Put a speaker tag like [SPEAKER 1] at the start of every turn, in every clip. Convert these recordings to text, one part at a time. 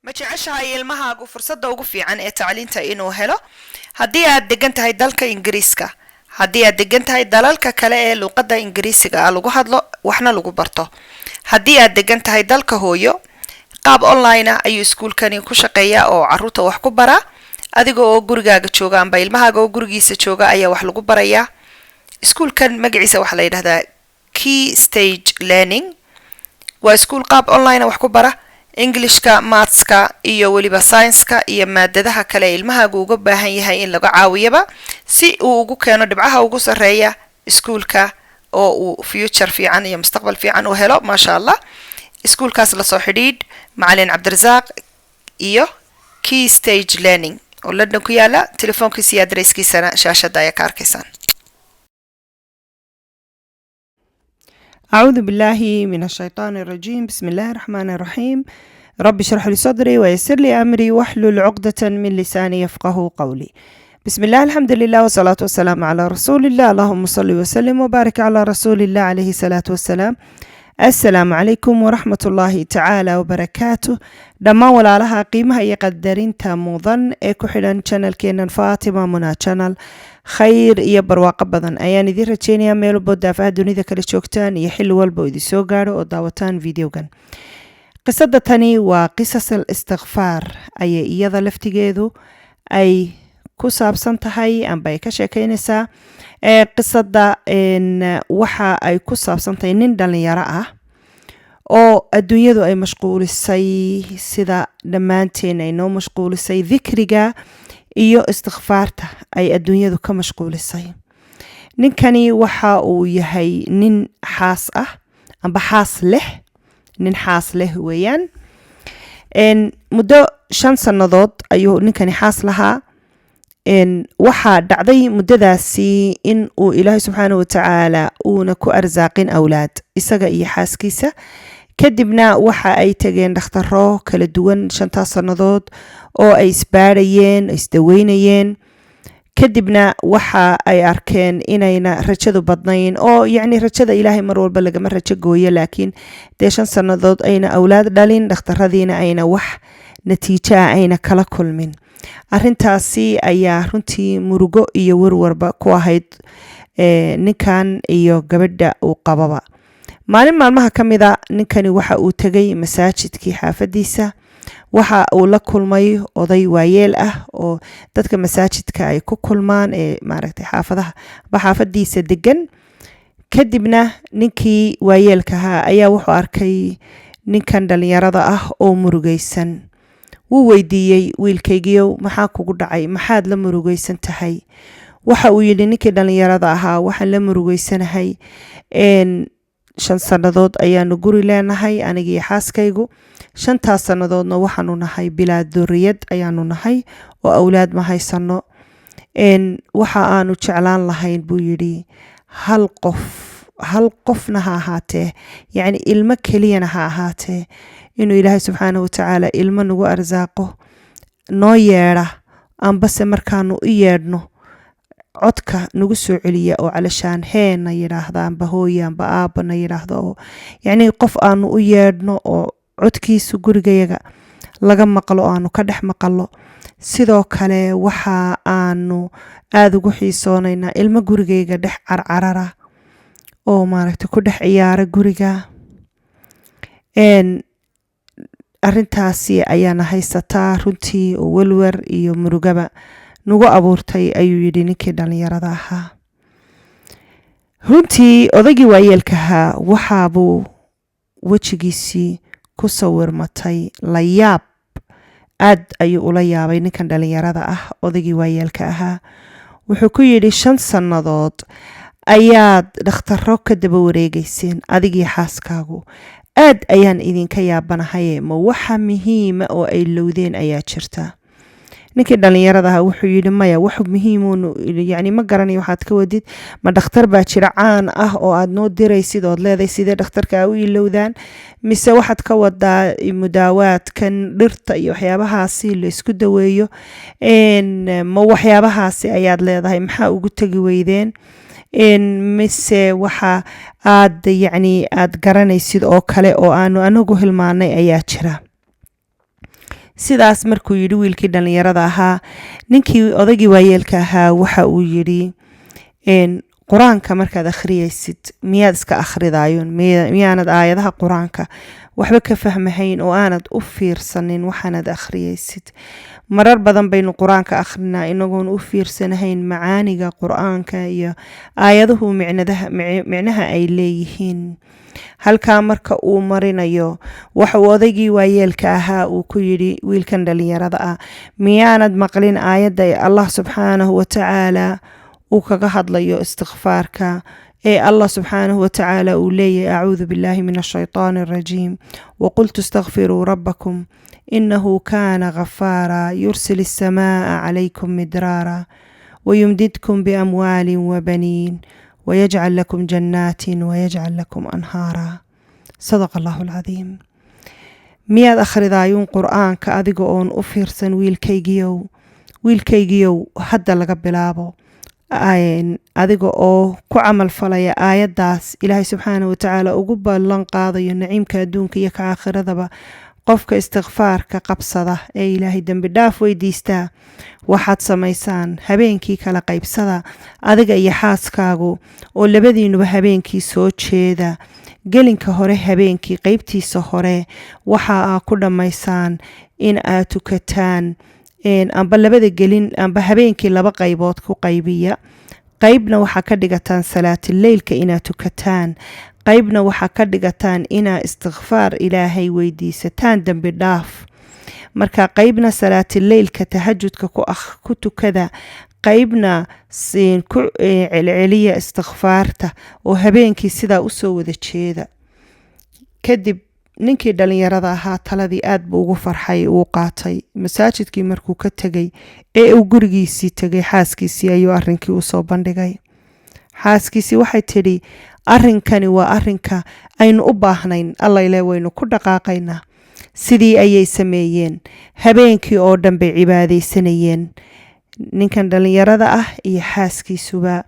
[SPEAKER 1] ma jeceshahay ilmahaagu fursadda ugu fiican ee tacliinta inuu helo haddii aad degan tahay dalka Ingiriiska haddii aad degan tahay dalalka kale ee luqadda Ingiriisiga lagu hadlo waxna lagu barto haddii aad degan tahay dalka hooyo qaab online ayuu iskuulkani ku shaqeeyaa oo carruurta wax ku bara adiga oo gurigaaga jooga amba ilmahaaga oo gurigiisa jooga ayaa wax lagu barayaa iskuulkan magaciisa waxa la yiraahdaa Key Stage Learning waa iskuul qaab online wax ku bara Englishka, Mathska iyo waliba Science-ka iyo maadadaha kale ilmahaagu uga baahan yahay in laga caawiyaba si uu ugu keeno dhibcaha ugu sareeya iskuulka oo uu future fiican iyo mustaqbal fiican u helo ma sha Allah iskuulkaas la soo xidhiid macallin Cabdirasaaq iyo Key Stage Learning oo London ku yaala telefoonkiisa iyo adresskiisana shaashada ayaa ka arkaysaan
[SPEAKER 2] أعوذ بالله من الشيطان الرجيم بسم الله الرحمن الرحيم رب اشرح لي صدري ويسر لي أمري واحلل عقدة من لساني يفقه قولي بسم الله الحمد لله والصلاة والسلام على رسول الله اللهم صل وسلم وبارك على رسول الله عليه الصلاة والسلام السلام عليكم ورحمة الله تعالى وبركاته دما ولا لها قيمة يقدرين تاموضا ايكو حلان channel كينان فاطمة منا channel خير iyo barwaaqo badan ayaan idin rajeynayaa meel walba daafaha dunida kala joogtaan iyo xil walba idin soo gaaro oo daawataan videogan qisada tani waa qisas al-istighfar ay iyada laftigeedu ay ku saabsan tahay amba ay ka sheekeynaysaa qisada waxa ay ku saabsan tahay nin dhalinyaro ah oo adduunyadu ay mashquulisay sida dhamaanteen ay noo mashquulisay dhikriga iyo istighfaarta ay adduunyadu ka mashquulisay ninkani waxa uu yahay nin xaas ah amba xaas leh weeyaan muddo 5 sanadood ayuu ninkani xaas lahaa waxa dhacday muddadaasi in uu Ilaahay subxaanahu wa ta'ala uuna ku arsaaqin awlaad isaga iyo xaaskiisa kadibna waxa ay tageen dhakhtarro kala duwan 5 sanadood oo ay isbaarayeen isdaweynayeen kadibna waxa ay arkeen inayna rajadu badnayn oo yacni rajada Ilaahay mar walba laga rajo gooyo laakiin 5 sanadood ayna awlaad dhalin dhakhtarradiina ayna wax natiijo ayna kala kulmin arintaasi ayaa runtii murugo iyo warwarba ku ahayd ninkan iyo gabadha uu qababa maalin maalmaha kamida ninkani waxa uu tagay masaajidkii xaafadiisa waxa uu la kulmay oday waayeel ah oo dadka masaajidka ay ku kulmaan ee maaragtay xaafadiisa degan kadibna ninkii waayeelka ayaa wuxuu arkay ninkan dhalinyarada ah oo murugaysan wuu weydiiyay wiilkaygiyow maxaa kugu dhacay maxaad la murugaysan tahay waxa uu yiri ninkii dhalinyarada ahaa waxaan la murugaysanahay 5 sanadood ayaanu guri leenahay aniga iyo xaaskaygu 5 sanadoodna waxaanu nahay bilaa duriyad ayaanu nahay oo awlaad ma haysano waxa aanu jeclaan lahayn buu yiri hal qofna ha ahaatee yani ilmo keliyana ha ahaatee inuu Ilaahay subxaanahu wa ta'ala ilmo nagu arsaaqo noo yeedha ambase markaanu u yeedhno codka nagu soo celiya oo calashaan heena yiraahdo amba hooyo amba aabana yiraahdo oo yani qof aanu u yeedhno oo codkiisu gurigayaga laga maqlo aanu ka dhex maqlo sidoo kale waxa aanu aad ugu xiisoonaynaa ilmo gurigayga dhex carcarara oo maaragtay ku dhex ciyaara guriga arintaasi ayaana haysataa runtii oo walwar iyo murugaba nugu abuurtay ayuu yidhi ninkii dhalinyarada ahaa runtii odaygii waayeelka ahaa waxaabuu wejigiisii ku sawirmatay la yaab aad ayuu ula yaabay ninkan dhalinyarada ah odaygii waayeelka ahaa wuxuu ku yidhi 5 sanadood ayaad dhakhtarro ka daba wareegayseen adigii xaaskaagu aad ayaan idinka yaabanahay ma waxa muhiima oo ay lowdeen ayaa jirta ninkii dhalinyarada wuxuu yiri maya wax muhiim oo yani ma garanayo waxaad ka wadid ma dhakhtar baa jira caan ah oo aad noo diraysid oo leedahay sidee dhakhtarka u ilowdaan mise waxaad ka wadaa mudaawaadkan dhirta iyo waxyaabahaasi la isku daweeyo ma waxyaabahaasi ayaad leedahay maxaa ugu tagi weydeen mise waxa aad garanaysid oo kale oo aanu anagu hilmaanay ayaa jira sidaas markuu yidhi wiilkii dhallinyarada ahaa, ninkii odaygii waayeelka ahaa waxa uu yidhi qur-aanka markaad akhriyaysid miyaad iska akhridaayoon, miyaanad aayadaha qur-aanka waxba ka fahmahayn oo aanad u fiirsanin waxaanad akhriyaysid. marar badan baynu qur-aanka akhrinaa inagoon u fiirsanahayn macaaniga qur-aanka iyo aayaduhu micnaha ay leeyihiin. halkaa marka uu marinayo waxa uu odaygii waayeelka ahaa uu ku yidhi wiilkan dhallinyarada ah, miyaanad maqlin aayadda ee allah subxaanahu watacaala uu kaga hadlayo istikfaarka ee allah subxaanahu watacaala uu leeyahay acuudu billahi min ashaytaani arajiim waqultu istakfiruu rabbakum inahu kaana ghafaara yursil السماء calaykum midraara wayumdidkum biamwaalin wabaniin ويجعل لكم جنات ويجعل لكم أنهارا. صدق الله العظيم. miyaad akhridaayuun qur-aanka adiga oon u fiirsan wiilkaygiyow hadda laga bilaabo adiga oo ku camal falaya aayaddaas ilaahay subxaanahu watacaala ugu ballan qaadayo naciimka adduunka iyo ka aakhiradaba. qofka istikfaarka qabsada ee ilaahay dembi dhaaf weydiistaa, waxaad samaysaan habeenkii kala qaybsada adiga iyo xaaskaagu oo labadiinuba habeenkii soo jeeda. gelinka hore habeenkii qaybtiisa hore waxa aad ku dhammaysaan in aad tukataan amba labada gelin amba habeenkii laba qaybood ku qaybiya. qaybna waxaa ka dhigataan salaatileylka inaad tukataan, qaybna waxaa ka dhigataan inaa istikfaar ilaahay weydiisataan dembi dhaaf. marka qaybna salaatileylka tahajudka ku tukada, qaybna ku celceliya istikfaarta oo habeenkii sidaa usoo wada jeeda. kadib ninkii dhallinyarada ahaa taladii aad buu ugu farxay, uu qaatay. masaajidkii markuu ka tegay ee uu gurigiisii tegay, xaaskiisii ayuu arrinkii usoo bandhigay. xaaskiisii waxay tidhi, arrinkani waa arrinka aynu u baahnayn, allayle waynu ku dhaqaaqaynaa. sidii ayay sameeyeen. habeenkii oo dhan bay cibaadaysanayeen, ninkan dhallinyarada ah iyo xaaskiisuba.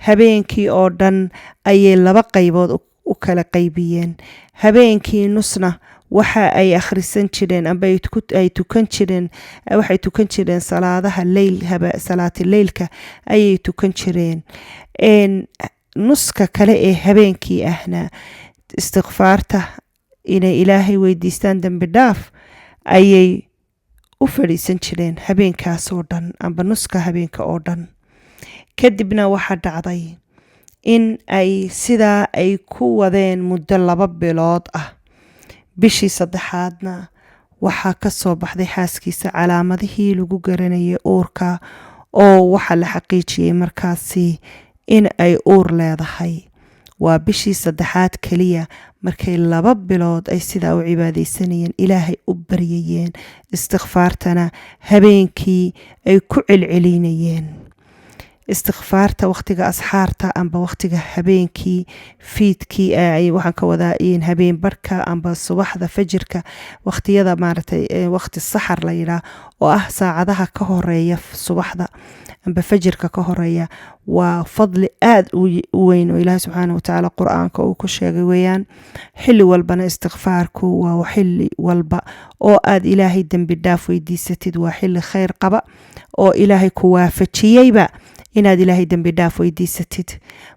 [SPEAKER 2] habeenkii oo dhan ayay laba qaybood u kala qaybiyeen. habeenkii nusna waxa ay akhrisan jireen amba ay tukan jireen, waxay tukan jireen salaadaha salaatileylka ayay tukan jireen. nuska kale ee habeenkii ahna istikfaarta inay ilaahay weydiistaan dembi dhaaf ayay u fadhiisan jireen habeenkaasoo dhan amba nuska habeenka oo dhan. kadibna waxaa dhacday in ay sidaa ay ku wadeen muddo 2 bilood ah. bishii 3aadna waxaa ka soo baxday xaaskiisa calaamadihii lagu garanayay uurka, oo waxaa la xaqiijiyey markaasi in ay uur leedahay. waa bishii 3aad keliya markay 2 bilood ay sidaa u cibaadaysanayeen, ilaahay u baryayeen, istikfaartana habeenkii ay ku celcelinayeen. istikfaarta waqtiga asxaarta amba waqtiga habeenkii fiidkii ay waxaan ka wadaa in habeen barka amba subaxda fajirka, waqtiyada maaragtay waqti saxar la yiraahdo oo ah saacadaha ka horeeya subaxda amba fajirka ka horeeya, waa fadli aad u weyn oo ilaahay subxaanahu watacaala qur-aanka uu ku sheegay weeyaan. xilli walbana istikfaarku waa xilli walba oo aad ilaahay dembi dhaaf weydiisatid, waa xilli khayr qaba oo ilaahay ku waafajiyeyba inaad ilaahay dembi dhaaf weydiisatid.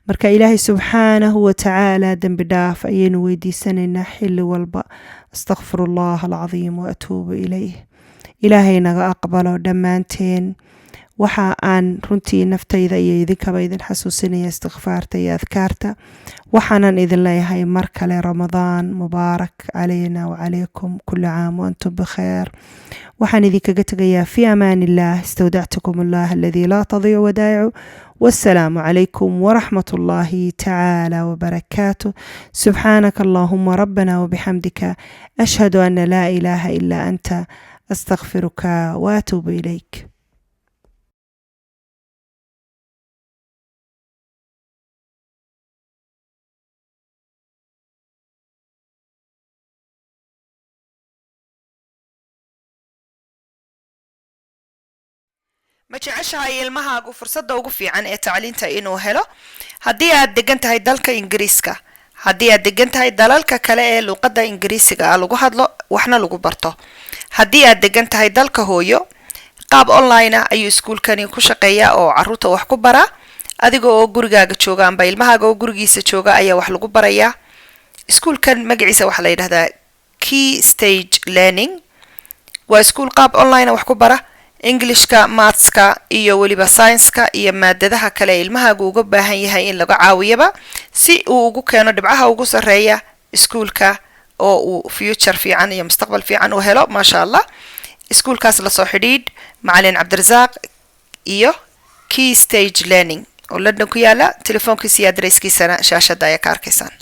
[SPEAKER 2] marka ilaahay subxaanahu watacaala dembi dhaaf ayaynu weydiisanaynaa xilli walba. astaqfirullah alcadiim waatuubu ilayh. ilaahay naga aqbalo dhammaanteen. waxa aan runtii naftayda iyo idinkaba idin xasuusinaya istikfaarta iyo adkaarta. waxaanan idin leeyahay mar kale ramadaan mubaarak calayna wacalaykum kulli caam waantum bikheer. waxaan idinkaga tegayaa fi amaan illah. istawdactukum allah aladii laa tadiicu wadaa'icu. والسلام عليكم ورحمة الله تعالى وبركاته. سبحانك اللهم ربنا وبحمدك أشهد أن لا إله إلا أنت أستغفرك وأتوب إليك.
[SPEAKER 1] ma jeceshahay ilmahaagu fursadda ugu fiican ee tacliinta inuu helo? haddii aad degan tahay dalka ingiriiska, haddii aad degan tahay dalalka kale ee luqadda ingiriisiga lagu hadlo waxna lagu barto, haddii aad degan tahay dalka hooyo qaab online ah ayuu iskuulkani ku shaqeeyaa oo caruurta wax ku bara adiga oo gurigaaga jooga amba ilmahaaga oo gurigiisa jooga ayaa wax lagu barayaa iskuulkan magaciisa waxa la yiraahdaa Key Stage Learning waa iskuul qaab online wax ku bara Englishka mathska iyo waliba science-ka iyo maadadaha kale ilmahaaga uga baahan yahay in laga caawiyaba si uu ugu keeno dhibcaha ugu sareeya iskuulka oo uu future fiican iyo mustaqbal fiican u helo ma sha Allah iskuulkaas la soo xidhiid macallin Cabdirasaaq iyo Key Stage Learning oo London ku yaala telefoonkiisa iyo adresskiisana shaashada ayaa ka arkaysaan